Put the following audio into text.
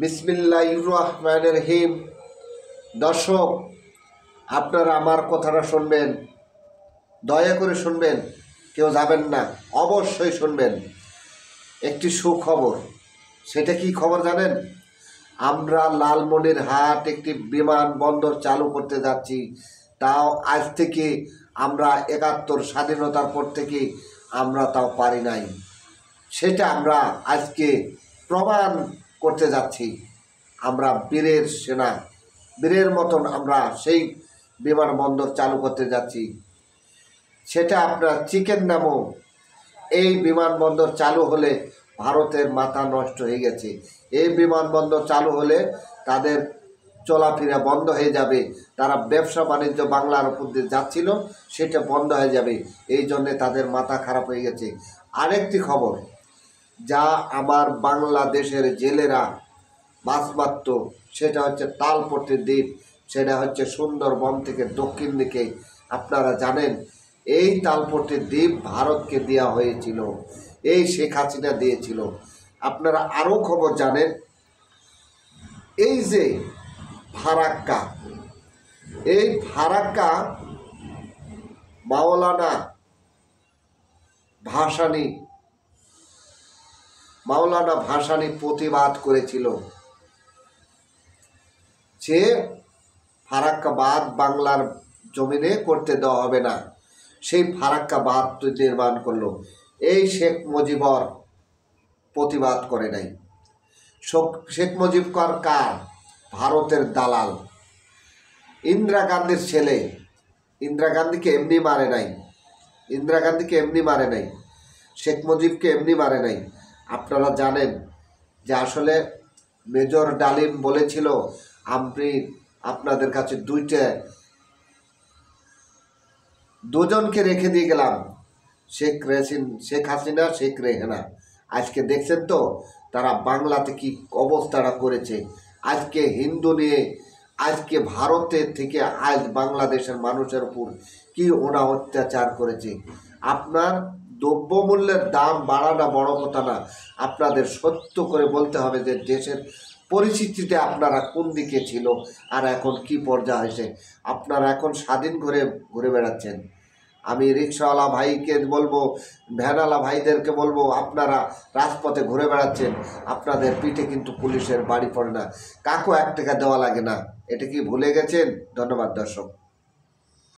বিসমিল্লাহির রহমানির রহিম। দর্শক, আপনারা আমার কথাটা শুনবেন, দয়া করে শুনবেন, কেউ যাবেন না, অবশ্যই শুনবেন। একটি সুখবর। সেটা কি খবর জানেন? আমরা লালমনিরহাট একটি বিমানবন্দর চালু করতে যাচ্ছি। তাও আজ থেকে আমরা ৭১ স্বাধীনতার পর থেকে আমরা তাও পারি নাই। সেটা আমরা আজকে প্রমাণ করতে যাচ্ছি। আমরা বীরের সেনা, বীরের মতন আমরা সেই বিমানবন্দর চালু করতে যাচ্ছি। সেটা আপনার চিকেন নামও। এই বিমানবন্দর চালু হলে ভারতের মাথা নষ্ট হয়ে গেছে। এই বিমানবন্দর চালু হলে তাদের চলাফেরা বন্ধ হয়ে যাবে। তারা ব্যবসা বাণিজ্য বাংলার উপর দিয়ে যাচ্ছিল, সেটা বন্ধ হয়ে যাবে। এই জন্যে তাদের মাথা খারাপ হয়ে গেছে। আরেকটি খবর, যা আমার বাংলাদেশের জেলেরা মাছ মারত, সেটা হচ্ছে তালপট্টির দ্বীপ। সেটা হচ্ছে সুন্দরবন থেকে দক্ষিণ দিকে। আপনারা জানেন এই তালপট্টির দ্বীপ ভারতকে দেওয়া হয়েছিল, এই শেখ হাসিনা দিয়েছিল। আপনারা আরও খবর জানেন, এই যে ফারাক্কা, এই ফারাক্কা মাওলানা ভাসানী প্রতিবাদ করেছিল যে ফারাক্কা বাঁধ বাংলার জমিনে করতে দেওয়া হবে না। সেই ফারাক্কা বাঁধ নির্মাণ করলো। এই শেখ মুজিবর প্রতিবাদ করে নাই। শেখ মুজিবর কার? ভারতের দালাল, ইন্দিরা গান্ধীর ছেলে। ইন্দিরা গান্ধীকে এমনি মারে নাই, ইন্দিরা গান্ধীকে এমনি মারে নাই, শেখ মুজিবকে এমনি মারে নাই। আপনারা জানেন যে আসলে মেজর ডালিম বলেছিল, আমি আপনাদের কাছে দুজনকে রেখে দিয়ে গেলাম, শেখ হাসিনা, শেখ রেহানা। আজকে দেখছেন তো তারা বাংলাতে কি অবস্থাটা করেছে। আজকে হিন্দু নিয়ে, আজকে ভারতের থেকে আজ বাংলাদেশের মানুষের উপর কি ওরা অত্যাচার করেছে। আপনার দ্রব্যমূল্যের দাম বাড়ানো বড় কথা না, আপনাদের সত্য করে বলতে হবে যে দেশের পরিস্থিতিতে আপনারা কোন দিকে ছিল আর এখন কি পর্যায়ে হয়েছে। আপনারা এখন স্বাধীন ঘুরে বেড়াচ্ছেন। আমি রিক্সাওয়ালা ভাইকে বলবো, ভ্যানওয়ালা ভাইদেরকে বলবো, আপনারা রাজপথে ঘুরে বেড়াচ্ছেন, আপনাদের পিঠে কিন্তু পুলিশের বাড়ি পড়ে না, কাকু ১ টাকা দেওয়া লাগে না। এটা কি ভুলে গেছেন? ধন্যবাদ দর্শক।